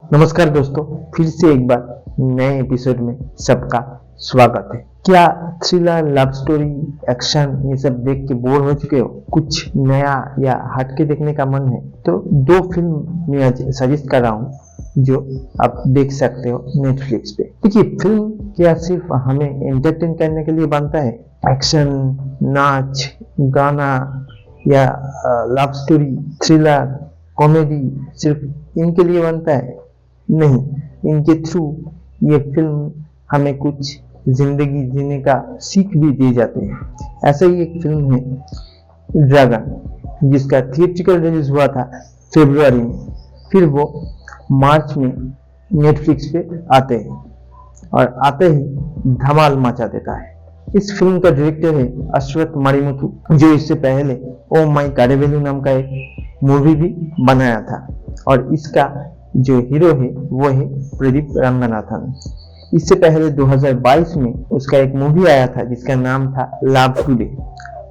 नमस्कार दोस्तों, फिर से एक बार नए एपिसोड में सबका स्वागत है। क्या थ्रिलर, लव स्टोरी, एक्शन ये सब देख के बोर हो चुके हो? कुछ नया या हटके देखने का मन है तो दो फिल्म मैं आज सजेस्ट कर रहा हूँ जो आप देख सकते हो नेटफ्लिक्स पे। देखिए, फिल्म क्या सिर्फ हमें एंटरटेन करने के लिए बनता है? एक्शन, नाच, गाना या लव स्टोरी, थ्रिलर, कॉमेडी सिर्फ इनके लिए बनता है? नहीं, इनके थ्रू ये फिल्म हमें कुछ जिंदगी जीने का सीख भी दे जाते हैं। ऐसा ही एक फिल्म है ड्रैगन, जिसका थिएट्रिकल रिलीज हुआ था फरवरी में, फिर वो मार्च में नेटफ्लिक्स पे आते हैं और आते ही धमाल मचा देता है। इस फिल्म का डायरेक्टर है अश्वथ मणिमुथु, जो इससे पहले ओ माई काडेवेलु नाम का एक मूवी भी बनाया था, और इसका जो हीरो है वो है प्रदीप रंगनाथन। इससे पहले 2022 में उसका एक मूवी आया था जिसका नाम था लव टुडे।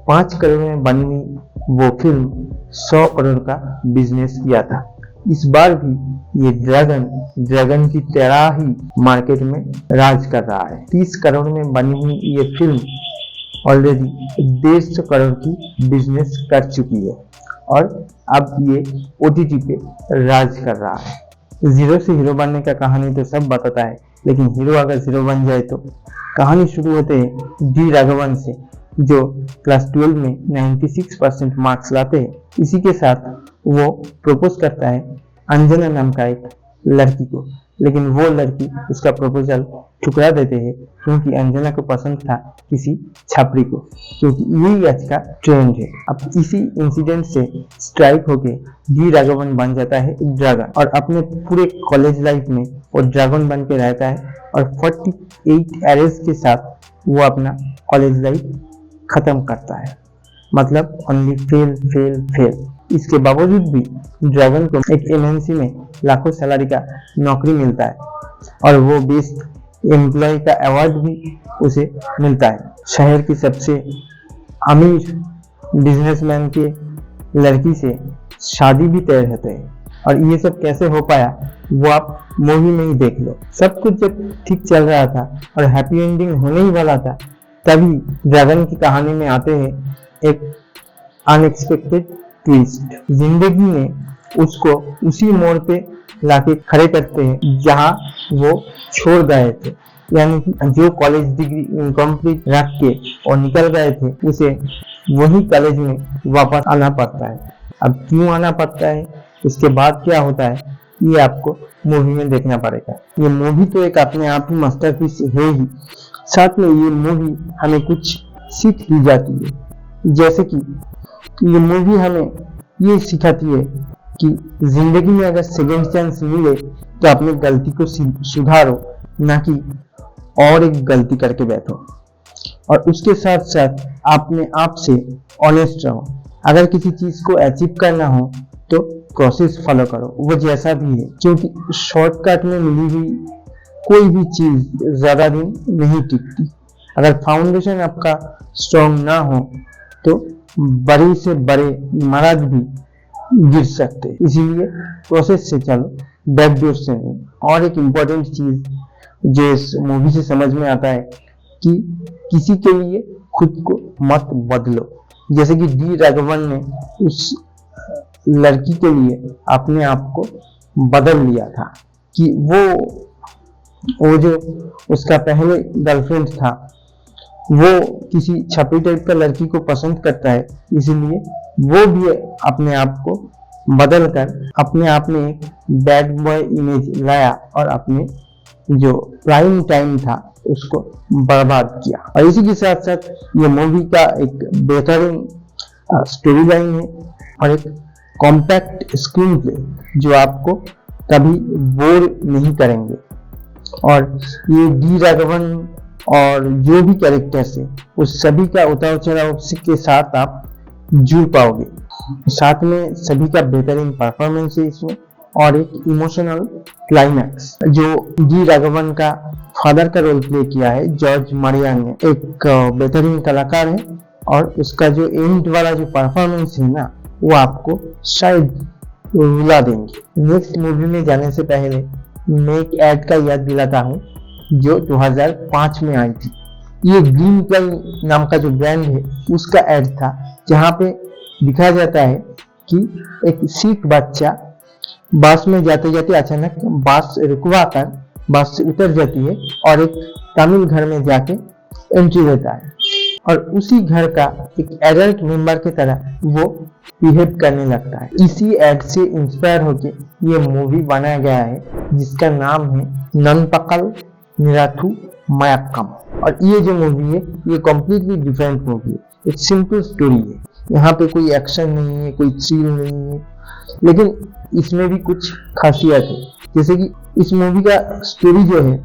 5 करोड़ में बनी हुई वो फिल्म 100 करोड़ का बिजनेस किया था। इस बार भी ये ड्रैगन की तरह ही मार्केट में राज कर रहा है। 30 करोड़ में बनी हुई ये फिल्म ऑलरेडी 150 करोड़ की बिजनेस कर चुकी है और अब ये OTT पे राज कर रहा है। जीरो से हीरो बनने का कहानी तो सब बताता है, लेकिन हीरो अगर जीरो बन जाए तो कहानी शुरू होते हैं डी राघवन से, जो क्लास 12 में 96% मार्क्स लाते हैं। इसी के साथ वो प्रपोज करता है अंजना नाम का एक लड़की को, लेकिन वो लड़की उसका प्रपोजल ठुकरा देते हैं क्योंकि अंजना को पसंद था किसी छापरी को, क्योंकि यही आज का ट्रेंड है। अब इसी इंसिडेंट से स्ट्राइक होके डी राघवन बन जाता है ड्रैगन, और अपने पूरे कॉलेज लाइफ में वो ड्रैगन बन के रहता है और 48 एरेस के साथ वो अपना कॉलेज लाइफ खत्म करता है। मतलब ओनली फेल फेल फेल। इसके बावजूद भी ड्रैगन को एक MNC में लाखों सैलरी का नौकरी मिलता है और वो बेस्ट एम्प्लॉय का अवार्ड भी उसे मिलता है। शहर की सबसे अमीर बिजनेसमैन के लड़की से शादी भी तय रहते हैं, और ये सब कैसे हो पाया वो आप मूवी में ही देख लो। सब कुछ जब ठीक चल रहा था और हैप्पी एंडिंग होने ही वाला था, तभी ड्रैगन की कहानी में आते हैं एक अनएक्सपेक्टेड ट्विस्ट। जिंदगी में उसको उसी मोड़ पे लाके खड़े करते हैं जहां वो छोड़ गए थे, यानी कि जो कॉलेज डिग्री इनकम्प्लीट रख के और निकल गए थे, उसे वही कॉलेज में वापस आना पड़ता है। अब क्यों आना पड़ता है, उसके बाद क्या होता है, ये आपको मूवी में देखना पड़ेगा। ये मूवी तो एक अपने आप ही मास्टरपीस है ही, साथ में ये मूवी हमें कुछ सीख दी जाती है। जैसे कि ये मूवी हमें ये सिखाती है कि जिंदगी में अगर सेकेंड चांस मिले तो अपनी गलती को सुधारो, ना कि और एक गलती करके बैठो। और उसके साथ साथ अपने आप से ऑनेस्ट रहो। अगर किसी चीज को अचीव करना हो तो प्रोसेस फॉलो करो, वो जैसा भी है, क्योंकि शॉर्टकट में मिली हुई कोई भी चीज ज्यादा दिन नहीं टिकती। अगर फाउंडेशन आपका स्ट्रॉन्ग ना हो तो बड़े से बड़े इमारत भी गिर सकते, इसीलिए प्रोसेस से चलो, बैकडोर से नहीं। और एक इम्पोर्टेंट चीज जो इस मूवी से समझ में आता है कि किसी के लिए खुद को मत बदलो। जैसे कि डी राघवन ने उस लड़की के लिए अपने आप को बदल लिया था कि वो जो उसका पहले गर्लफ्रेंड था वो किसी छपरी टाइप का लड़की को पसंद करता है, इसीलिए वो भी अपने आप को बदल कर अपने आप में एक बैड बॉय इमेज लाया और अपने जो प्राइम टाइम था उसको बर्बाद किया। और इसी के साथ साथ ये मूवी का एक बेहतरीन स्टोरी लाइन है और एक कॉम्पैक्ट स्क्रीन प्ले जो आपको कभी बोर नहीं करेंगे। और ये डी राघवन और जो भी कैरेक्टर्स है उस सभी का उतार चढ़ाव के साथ आप जुड़ पाओगे। साथ में सभी का बेहतरीन परफॉर्मेंस है इसमें, और एक इमोशनल क्लाइमैक्स। जो डी राघवन का फादर का रोल प्ले किया है जॉर्ज मरियान ने, एक बेहतरीन कलाकार है, और उसका जो एंड वाला जो परफॉर्मेंस है ना, वो आपको शायद रुला देंगे। नेक्स्ट मूवी में जाने से पहले मैं एक ऐड का याद दिलाता हूँ जो 2005 में आई थी। ये ग्रीन प्लाई नाम का जो ब्रांड है उसका ऐड था, जहाँ पे दिखाया जाता है कि एक सिख बच्चा बस में जाते जाते अचानक बस रुकवा कर बस से उतर जाती है और एक तमिल घर में जाके एंट्री लेता है और उसी घर का एक एडल्ट मेंबर की तरह वो बिहेव करने लगता है। इसी एड से इंस्पायर होके ये मूवी बनाया गया है जिसका नाम है ननपकल निराथु मयक्कम। और ये जो मूवी है ये कम्प्लीटली डिफरेंट मूवी है, एक सिंपल स्टोरी है। यहाँ पे कोई एक्शन नहीं है, कोई थ्रिल नहीं है, लेकिन इसमें भी कुछ खासियत है। जैसे कि इस मूवी का स्टोरी जो है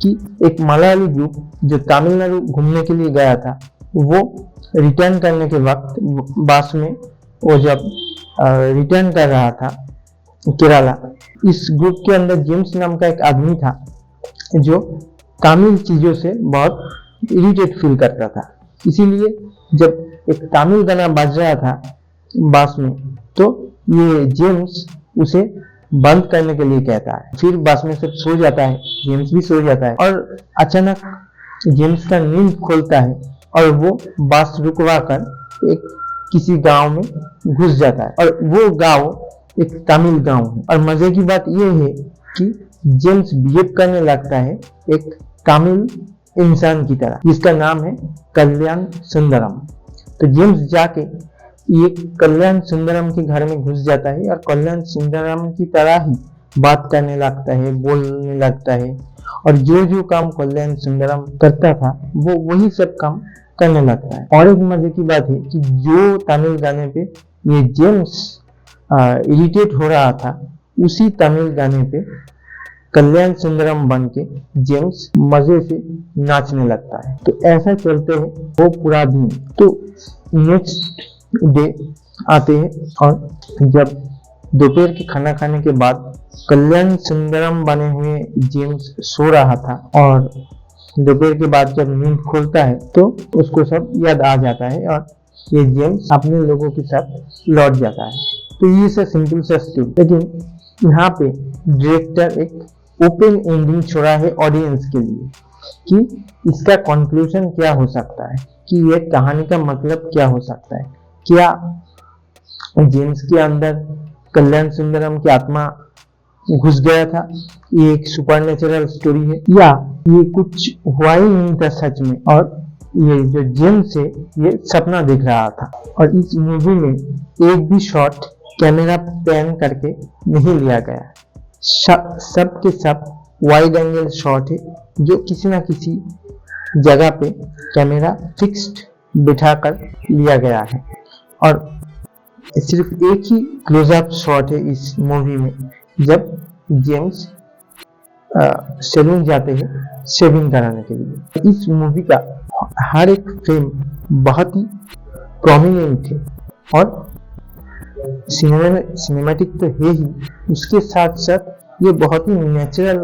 कि एक मलयाली ग्रुप जो तमिलनाडु घूमने के लिए गया था, वो रिटर्न करने के वक्त बस में वो जब रिटर्न कर रहा था केरला, इस ग्रुप के अंदर जेम्स नाम का एक आदमी था जो तमिल चीजों से बहुत इरिटेट फील करता था। इसीलिए जब एक तमिल गाना बज रहा था बस में, तो ये जेम्स उसे बंद करने के लिए कहता है। फिर बस में सब सो जाता है, जेम्स भी सो जाता है और अचानक जेम्स का नींद खोलता है और वो बस रुकवा कर एक किसी गांव में घुस जाता है और वो गांव एक तमिल गांव है। और मजे की बात ये है कि जेम्स बिहेव करने लगता है एक तमिल इंसान की तरह जिसका नाम है कल्याण सुंदरम। तो जेम्स जाके ये कल्याण सुंदरम के घर में घुस जाता है और कल्याण सुंदरम की तरह ही बात करने लगता है, बोलने लगता है और जो जो काम कल्याण सुंदरम करता था वो वही सब काम करने लगता है। और एक मजे की बात है कि जो तमिल गाने पे ये जेम्स इरिटेट हो रहा था, उसी तमिल गाने पे कल्याण सुंदरम बन के जेम्स मजे से नाचने लगता है। तो ऐसा चलते हैं वो पूरा दिन। तो नेक्स्ट डे आते हैं और जब दोपहर के खाना खाने के बाद कल्याण सुंदरम बने हुए जेम्स सो रहा था और दोपहर के बाद जब नींद खोलता है तो उसको सब याद आ जाता है और ये जेम्स अपने लोगों के साथ लौट जाता है। तो ये सब सिंपल सा स्टोरी, लेकिन यहाँ पे डायरेक्टर एक ओपन एंडिंग छोड़ा है ऑडियंस के लिए कि इसका कंक्लूजन क्या हो सकता है, कि ये कहानी का मतलब क्या हो सकता है। क्या जेम्स के अंदर कल्याण सुंदरम की आत्मा घुस गया था, ये एक सुपरनेचुरल स्टोरी है, या ये कुछ हुआ ही नहीं था सच में और ये जो जेम्स है ये सपना देख रहा था। और इस मूवी में एक भी शॉट कैमरा पैन करके नहीं लिया गया, सब के सब वाइड एंगल शॉट है जो किसी ना किसी जगह पे कैमरा फिक्स्ड बिठाकर लिया गया है। और सिर्फ एक ही क्लोजअप शॉट है इस मूवी में जब जेम्स सैलून जाते हैं शेविंग कराने के लिए। इस मूवी का हर एक फ्रेम बहुत ही प्रोमिनेंट है और सिनेमैटिक तो है ही, उसके साथ साथ ये बहुत ही नेचुरल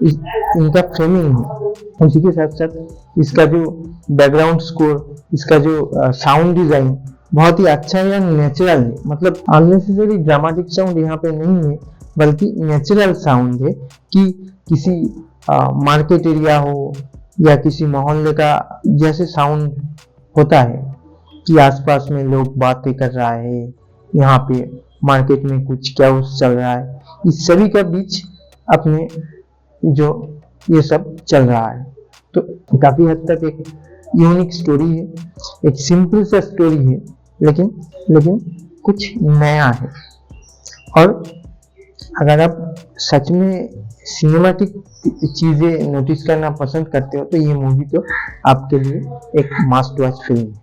इनका फ्रेमिंग है। उसी के साथ साथ इसका जो बैकग्राउंड स्कोर, इसका जो साउंड डिजाइन बहुत ही अच्छा है या नेचुरल है। मतलब अननेसेसरी ड्रामेटिक साउंड यहाँ पे नहीं है, बल्कि नेचुरल साउंड है कि किसी मार्केट एरिया हो या किसी मोहल्ले का जैसे साउंड होता है कि आसपास में लोग बातें कर रहा है, यहाँ पे मार्केट में कुछ कैओस चल रहा है, इस सभी का बीच अपने जो ये सब चल रहा है। तो काफी हद तक एक यूनिक स्टोरी है, एक सिंपल सा स्टोरी है, लेकिन कुछ नया है। और अगर आप सच में सिनेमैटिक चीजें नोटिस करना पसंद करते हो तो ये मूवी तो आपके लिए एक मस्ट वॉच फिल्म है।